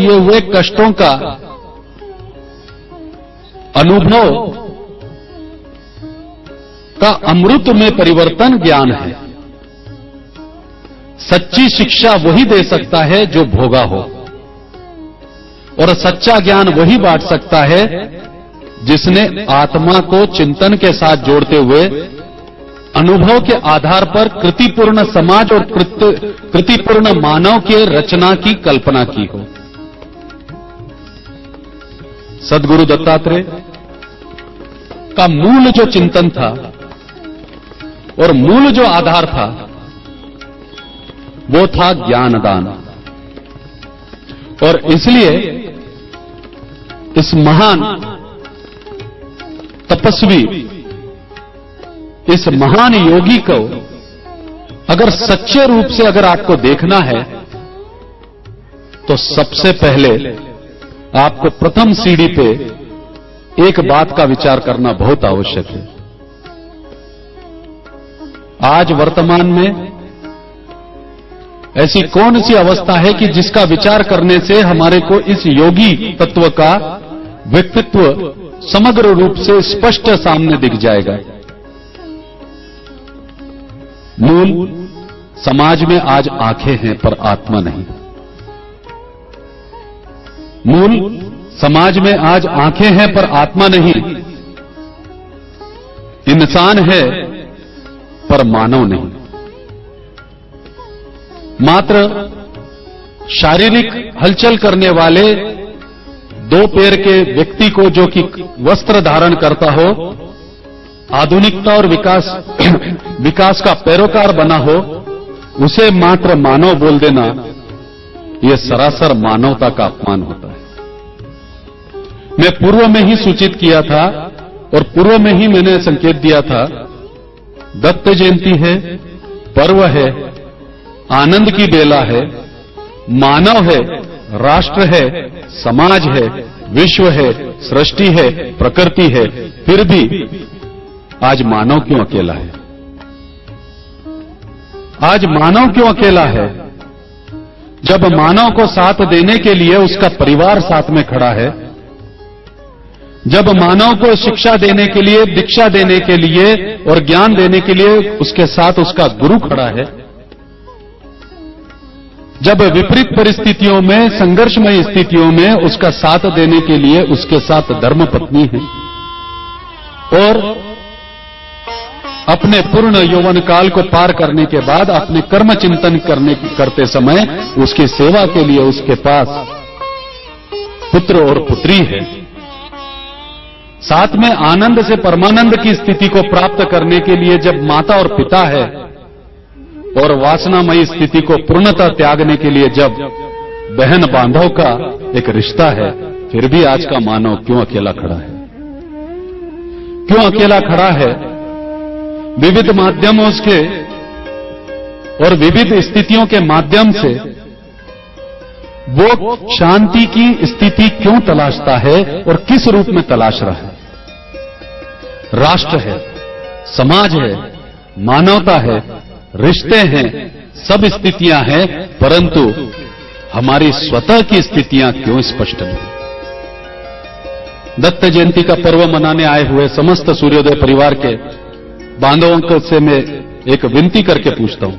दिए हुए कष्टों का अनुभव का अमृत में परिवर्तन ज्ञान है। सच्ची शिक्षा वही दे सकता है जो भोगा हो, और सच्चा ज्ञान वही बांट सकता है जिसने आत्मा को चिंतन के साथ जोड़ते हुए अनुभव के आधार पर कृतिपूर्ण समाज और कृतिपूर्ण मानव के रचना की कल्पना की हो। सद्गुरु दत्तात्रेय का मूल जो चिंतन था और मूल जो आधार था वो था ज्ञानदान, और इसलिए इस महान तपस्वी, इस महान योगी को अगर सच्चे रूप से अगर आपको देखना है तो सबसे पहले आपको प्रथम सीढ़ी पे एक बात का विचार करना बहुत आवश्यक है। आज वर्तमान में ऐसी कौन सी अवस्था है कि जिसका विचार करने से हमारे को इस योगी तत्व का व्यक्तित्व समग्र रूप से स्पष्ट सामने दिख जाएगा। मूल समाज में आज आंखें हैं पर आत्मा नहीं। मूल समाज में आज आंखें हैं पर आत्मा नहीं। इंसान है पर मानव नहीं। मात्र शारीरिक हलचल करने वाले दो पैर के व्यक्ति को जो कि वस्त्र धारण करता हो, आधुनिकता और विकास का पैरोकार बना हो, उसे मात्र मानव बोल देना यह सरासर मानवता का अपमान होता है। मैं पूर्व में ही सूचित किया था और पूर्व में ही मैंने संकेत दिया था, दत्त जयंती है, पर्व है, आनंद की बेला है, मानव है, राष्ट्र है, समाज है, विश्व है, सृष्टि है, प्रकृति है, फिर भी आज मानव क्यों अकेला है? आज मानव क्यों अकेला है? जब मानव को साथ देने के लिए उसका परिवार साथ में खड़ा है, जब मानव को शिक्षा देने के लिए, दीक्षा देने के लिए और ज्ञान देने के लिए उसके साथ उसका गुरु खड़ा है, जब विपरीत परिस्थितियों में, संघर्षमय स्थितियों में उसका साथ देने के लिए उसके साथ धर्मपत्नी है, और अपने पूर्ण यौवन काल को पार करने के बाद अपने कर्म चिंतन करते समय उसकी सेवा के लिए उसके पास पुत्र और पुत्री है, साथ में आनंद से परमानंद की स्थिति को प्राप्त करने के लिए जब माता और पिता है, और वासनामयी स्थिति को पूर्णतः त्यागने के लिए जब बहन बांधव का एक रिश्ता है, फिर भी आज का मानव क्यों अकेला खड़ा है? क्यों अकेला खड़ा है? विविध माध्यमों के और विविध स्थितियों के माध्यम से वो शांति की स्थिति क्यों तलाशता है और किस रूप में तलाश रहा है? राष्ट्र है, समाज है, मानवता है, रिश्ते हैं, सब स्थितियां हैं, परंतु हमारी स्वतः की स्थितियां क्यों स्पष्ट नहीं? दत्त जयंती का पर्व मनाने आए हुए समस्त सूर्योदय परिवार के बांधवों से मैं एक विनती करके पूछता हूं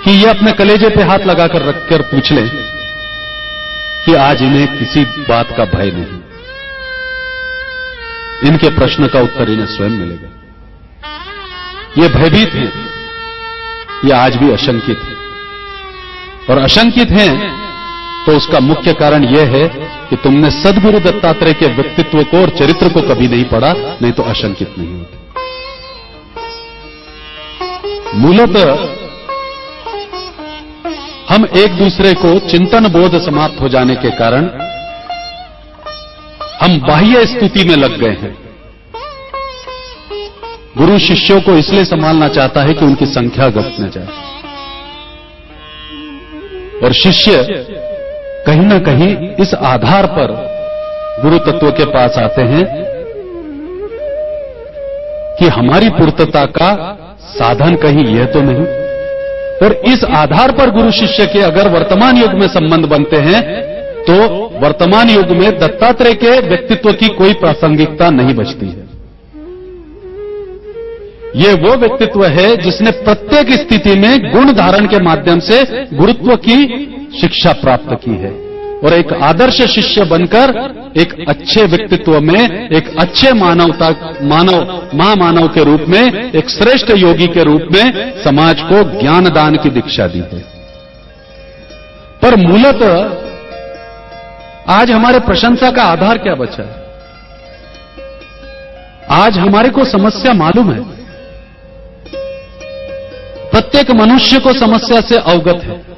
कि ये अपने कलेजे पे हाथ लगाकर रखकर पूछ लें कि आज इन्हें किसी बात का भय नहीं। इनके प्रश्न का उत्तर इन्हें स्वयं मिलेगा। ये भयभीत हैं, ये आज भी आशंकित हैं, और आशंकित हैं तो उसका मुख्य कारण यह है कि तुमने सद्गुरु दत्तात्रेय के व्यक्तित्व को और चरित्र को कभी नहीं पढ़ा, नहीं तो आशंकित नहीं होते। मूलतः हम एक दूसरे को चिंतन बोध समाप्त हो जाने के कारण हम बाह्य स्तुति में लग गए हैं। गुरु शिष्यों को इसलिए संभालना चाहता है कि उनकी संख्या घट न जाए, और शिष्य कहीं ना कहीं इस आधार पर गुरु तत्व के पास आते हैं कि हमारी पूर्तता का साधन कहीं यह तो नहीं, और इस आधार पर गुरु शिष्य के अगर वर्तमान युग में संबंध बनते हैं तो वर्तमान युग में दत्तात्रेय के व्यक्तित्व की कोई प्रासंगिकता नहीं बचती है। ये वो व्यक्तित्व है जिसने प्रत्येक स्थिति में गुण धारण के माध्यम से गुरुत्व की शिक्षा प्राप्त की है और एक आदर्श शिष्य बनकर एक अच्छे व्यक्तित्व में, एक अच्छे महामानव के रूप में, एक श्रेष्ठ योगी के रूप में समाज को ज्ञान दान की दीक्षा दी है। पर मूलतः आज हमारे प्रशंसा का आधार क्या बचा है? आज हमारे को समस्या मालूम है, प्रत्येक मनुष्य को समस्या से अवगत है।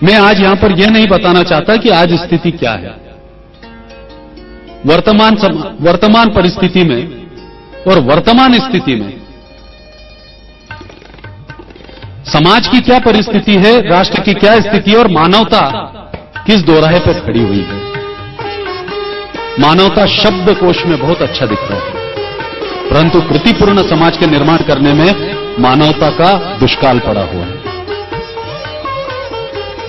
मैं आज यहां पर यह नहीं बताना चाहता कि आज स्थिति क्या है। वर्तमान परिस्थिति में और वर्तमान स्थिति में समाज की क्या परिस्थिति है, राष्ट्र की क्या स्थिति और मानवता किस दोराहे पर खड़ी हुई है। मानवता शब्दकोश में बहुत अच्छा दिखता है, परंतु कृतिपूर्ण समाज के निर्माण करने में मानवता का दुष्काल पड़ा हुआ है।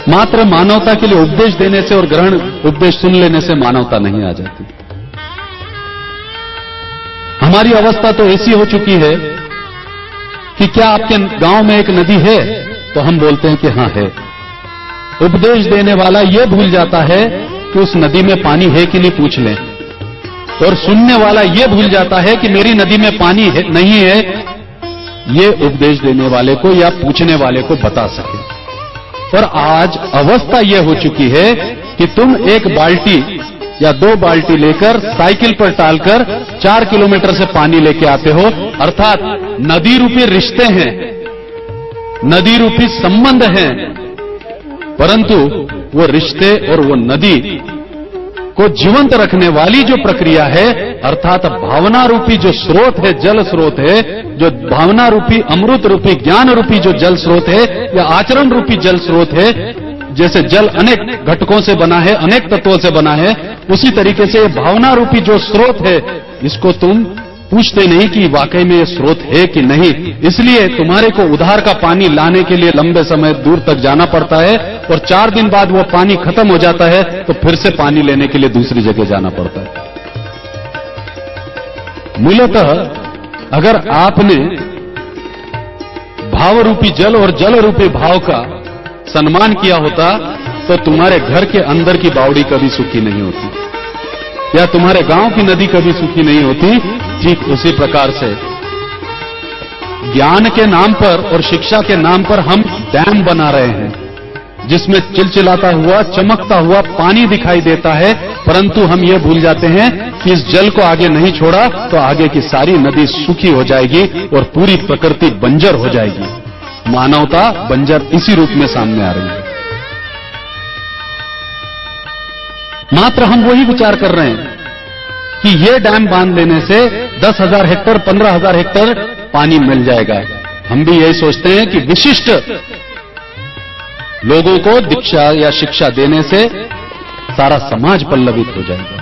मात्र मानवता के लिए उपदेश देने से और ग्रहण उपदेश सुन लेने से मानवता नहीं आ जाती। हमारी अवस्था तो ऐसी हो चुकी है कि क्या आपके गांव में एक नदी है तो हम बोलते हैं कि हां है। उपदेश देने वाला यह भूल जाता है कि उस नदी में पानी है कि नहीं पूछ लें, और सुनने वाला यह भूल जाता है कि मेरी नदी में पानी है नहीं है, यह उपदेश देने वाले को या पूछने वाले को बता सके। और आज अवस्था यह हो चुकी है कि तुम एक बाल्टी या 2 बाल्टी लेकर साइकिल पर टालकर 4 किलोमीटर से पानी लेके आते हो, अर्थात नदी रूपी रिश्ते हैं, नदी रूपी संबंध हैं, परंतु वो रिश्ते और वो नदी को जीवंत रखने वाली जो प्रक्रिया है, अर्थात भावना रूपी जो स्रोत है, जल स्रोत है, जो भावना रूपी, अमृत रूपी, ज्ञान रूपी जो जल स्रोत है या आचरण रूपी जल स्रोत है, जैसे जल अनेक घटकों से बना है, अनेक तत्वों से बना है, उसी तरीके से भावना रूपी जो स्रोत है, इसको तुम पूछते नहीं कि वाकई में ये स्रोत है कि नहीं। इसलिए तुम्हारे को उधार का पानी लाने के लिए लंबे समय दूर तक जाना पड़ता है और 4 दिन बाद वो पानी खत्म हो जाता है तो फिर से पानी लेने के लिए दूसरी जगह जाना पड़ता है। मूलतः अगर आपने भाव रूपी जल और जल रूपी भाव का सम्मान किया होता तो तुम्हारे घर के अंदर की बावड़ी कभी सूखी नहीं होती या तुम्हारे गांव की नदी कभी सूखी नहीं होती। ठीक उसी प्रकार से ज्ञान के नाम पर और शिक्षा के नाम पर हम डैम बना रहे हैं जिसमें चिलचिलाता हुआ, चमकता हुआ पानी दिखाई देता है, परंतु हम ये भूल जाते हैं कि इस जल को आगे नहीं छोड़ा तो आगे की सारी नदी सूखी हो जाएगी और पूरी प्रकृति बंजर हो जाएगी। मानवता बंजर इसी रूप में सामने आ रही है। मात्र हम वही विचार कर रहे हैं कि ये डैम बांध लेने से 10,000 हेक्टेयर, 15,000 हेक्टेयर पानी मिल जाएगा। हम भी यही सोचते हैं कि विशिष्ट लोगों को दीक्षा या शिक्षा देने से सारा समाज पल्लवित हो जाएगा।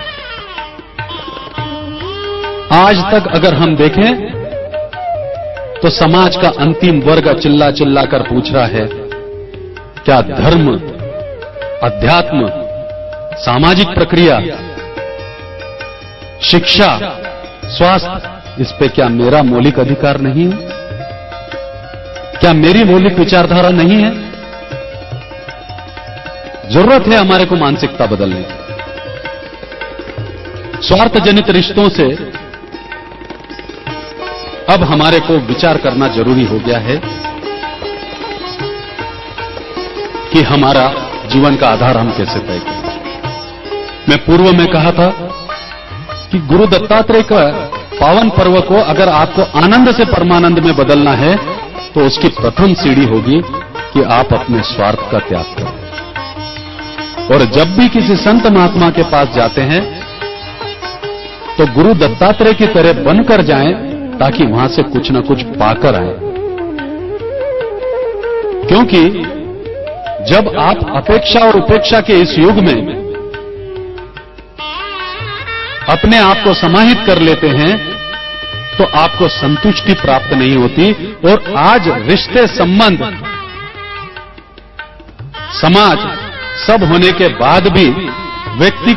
आज तक अगर हम देखें तो समाज का अंतिम वर्ग चिल्ला चिल्ला कर पूछ रहा है, क्या धर्म, अध्यात्म, सामाजिक प्रक्रिया, शिक्षा, स्वास्थ्य, इस पे क्या मेरा मौलिक अधिकार नहीं है? क्या मेरी मौलिक विचारधारा नहीं है? जरूरत है हमारे को मानसिकता बदलने की। स्वार्थ जनित रिश्तों से अब हमारे को विचार करना जरूरी हो गया है कि हमारा जीवन का आधार हम कैसे तय करें। मैं पूर्व में कहा था कि गुरु दत्तात्रेय का पावन पर्व को अगर आपको आनंद से परमानंद में बदलना है तो उसकी प्रथम सीढ़ी होगी कि आप अपने स्वार्थ का त्याग करें। और जब भी किसी संत महात्मा के पास जाते हैं तो गुरु दत्तात्रेय की तरह बनकर जाएं ताकि वहां से कुछ न कुछ पाकर आए। क्योंकि जब आप अपेक्षा और उपेक्षा के इस युग में अपने आप को समाहित कर लेते हैं तो आपको संतुष्टि प्राप्त नहीं होती। और आज रिश्ते, संबंध, समाज सब होने के बाद भी व्यक्ति